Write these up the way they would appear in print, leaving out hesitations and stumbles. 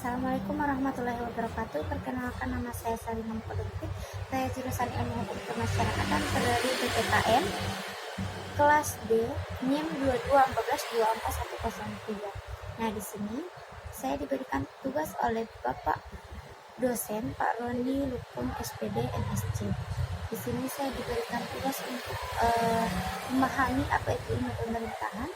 Assalamualaikum warahmatullahi wabarakatuh. Perkenalkan, nama saya Salimah Kodoktif. Saya jurusan Ilmu Hukum Kemasyarakatan dari PPKN kelas D, NIM 2214241103. Nah, di sini saya diberikan tugas oleh Bapak dosen Pak Roni Lukum SPD MSc. Di sini saya diberikan tugas untuk memahami apa itu ilmu pemerintahan,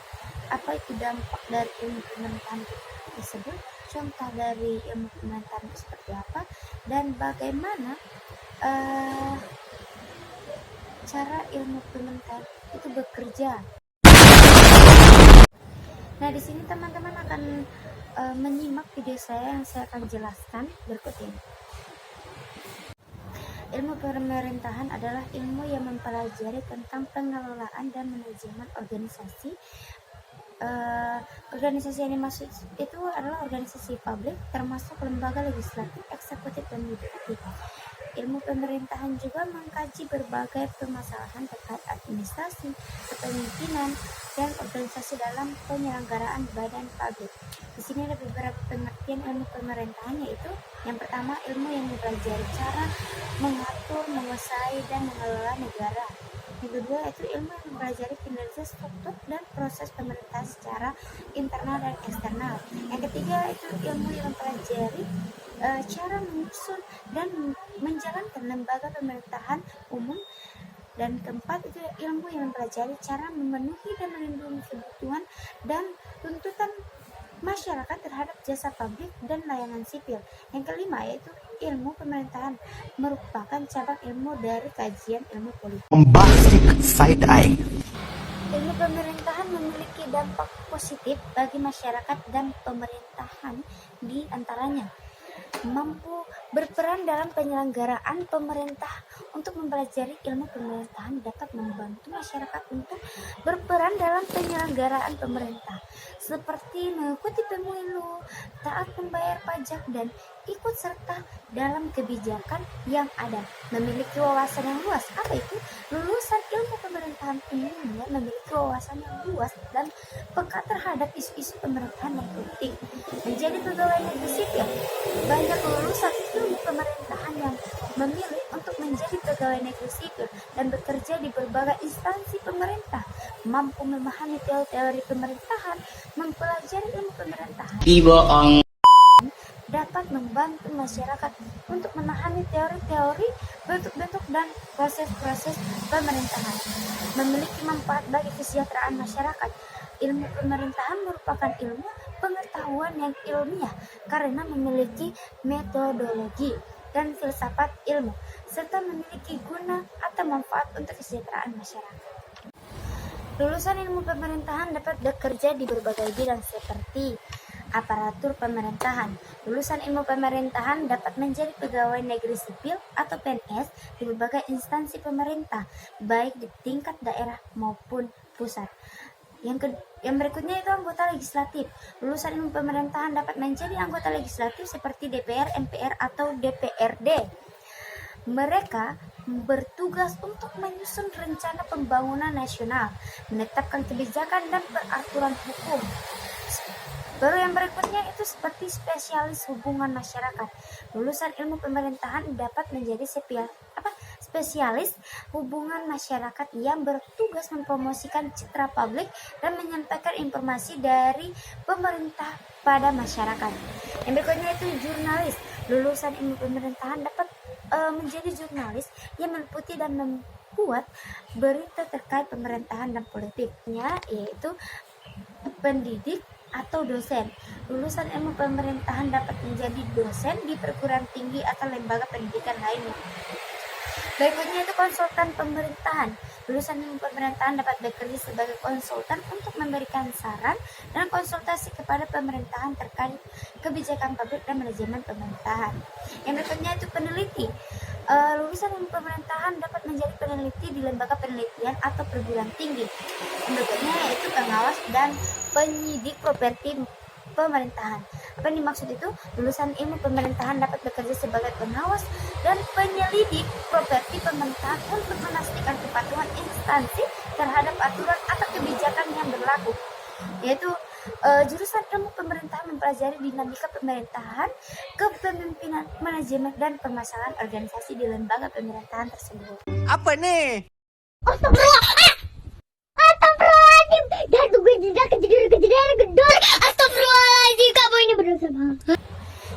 apa itu dampak dari ilmu pemerintahan tersebut, contoh dari ilmu pemerintahan itu seperti apa, dan bagaimana cara ilmu pemerintahan itu bekerja. Nah, di sini teman-teman akan menyimak video saya yang saya akan jelaskan berikut ini. Ilmu pemerintahan adalah ilmu yang mempelajari tentang pengelolaan dan manajemen organisasi. Organisasi yang dimaksud itu adalah organisasi publik, termasuk lembaga legislatif, eksekutif, dan yudikatif. Ilmu pemerintahan juga mengkaji berbagai permasalahan terkait administrasi, kepemimpinan, dan organisasi dalam penyelenggaraan badan publik. Di sini ada beberapa pengertian ilmu pemerintahan, yaitu yang pertama, ilmu yang mempelajari cara mengatur, menguasai, dan mengelola negara. Yang kedua, yaitu ilmu yang mempelajari kinerja, struktur, dan proses pemerintahan secara internal dan eksternal. Yang ketiga, itu ilmu yang mempelajari cara menyusun dan menjalankan lembaga pemerintahan umum. Dan keempat, itu ilmu yang mempelajari cara memenuhi dan melindungi kebutuhan dan tuntutan masyarakat terhadap jasa publik dan layanan sipil. Yang kelima, yaitu ilmu pemerintahan merupakan cabang ilmu dari kajian ilmu politik. Bombastic side eye. Ilmu pemerintahan memiliki dampak positif bagi masyarakat dan pemerintahan, di antaranya mampu berperan dalam penyelenggaraan pemerintah. Untuk mempelajari ilmu pemerintahan dapat membantu masyarakat untuk berperan dalam penyelenggaraan pemerintah, seperti mengikuti pemilu, taat membayar pajak, dan ikut serta dalam kebijakan yang ada. Memiliki wawasan yang luas. Apa itu? Lulusan ilmu pemerintahan umumnya memiliki wawasan yang luas dan peka terhadap isu-isu pemerintahan yang penting. Menjadi pegawai negeri sipil. Banyak lulusan ilmu pemerintahan yang memilih untuk menjadi pegawai negeri sipil dan bekerja di berbagai instansi pemerintah, mampu memahami teori pemerintahan, mempelajari ilmu pemerintahan. Dapat membantu masyarakat untuk memahami teori-teori, bentuk-bentuk, dan proses-proses pemerintahan. Memiliki manfaat bagi kesejahteraan masyarakat. Ilmu pemerintahan merupakan ilmu pengetahuan yang ilmiah karena memiliki metodologi dan filsafat ilmu, serta memiliki guna atau manfaat untuk kesejahteraan masyarakat. Lulusan ilmu pemerintahan dapat bekerja di berbagai bidang seperti aparatur pemerintahan. Lulusan ilmu pemerintahan dapat menjadi pegawai negeri sipil atau PNS di berbagai instansi pemerintah, baik di tingkat daerah maupun pusat. Yang berikutnya itu anggota legislatif. Lulusan ilmu pemerintahan dapat menjadi anggota legislatif seperti DPR, MPR, atau DPRD. Mereka bertugas untuk menyusun rencana pembangunan nasional, menetapkan kebijakan dan peraturan hukum. Baru yang berikutnya itu seperti spesialis hubungan masyarakat. Lulusan ilmu pemerintahan dapat menjadi spesialis hubungan masyarakat yang bertugas mempromosikan citra publik dan menyampaikan informasi dari pemerintah pada masyarakat. Yang berikutnya itu jurnalis. Lulusan ilmu pemerintahan dapat menjadi jurnalis yang meliputi dan membuat berita terkait pemerintahan dan politiknya, yaitu pendidik atau dosen. Lulusan ilmu pemerintahan dapat menjadi dosen di perguruan tinggi atau lembaga pendidikan lainnya. Berikutnya itu konsultan pemerintahan. Lulusan ilmu pemerintahan dapat bekerja sebagai konsultan untuk memberikan saran dan konsultasi kepada pemerintahan terkait kebijakan publik dan manajemen pemerintahan. Yang berikutnya itu peneliti. Lulusan ilmu pemerintahan dapat menjadi peneliti di lembaga penelitian atau perguruan tinggi. Yang berikutnya yaitu pengawas dan penyidik properti pemerintahan. Apa yang dimaksud itu? Lulusan ilmu pemerintahan dapat bekerja sebagai pengawas dan penyelidik properti pemerintahan untuk memastikan kepatuhan instansi terhadap aturan atau kebijakan yang berlaku. Yaitu jurusan ilmu pemerintahan mempelajari dinamika pemerintahan, kepemimpinan, manajemen, dan permasalahan organisasi di lembaga pemerintahan tersebut. Apa nih? Astagfirullahaladzim. Dan gue tidak kejadian gedor. Astagfirullahaladzim, kamu ini berdosa banget.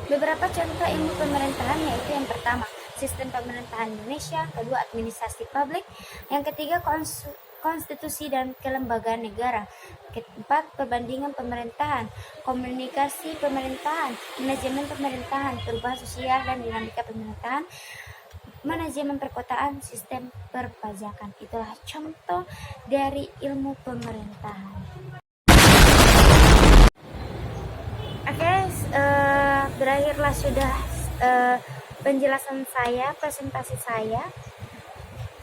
Beberapa contoh ilmu pemerintahan yaitu yang pertama, sistem pemerintahan Indonesia, kedua administrasi publik, yang ketiga konstitusi dan kelembagaan negara, keempat perbandingan pemerintahan, komunikasi pemerintahan, manajemen pemerintahan, perubahan sosial dan dinamika pemerintahan, manajemen perkotaan, sistem perpajakan. Itulah contoh dari ilmu pemerintahan. Oke, berakhirlah sudah penjelasan saya, presentasi saya.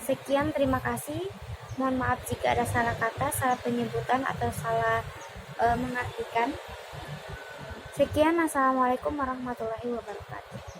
Sekian, terima kasih. Mohon maaf jika ada salah kata, salah penyebutan, atau salah mengartikan. Sekian, assalamualaikum warahmatullahi wabarakatuh.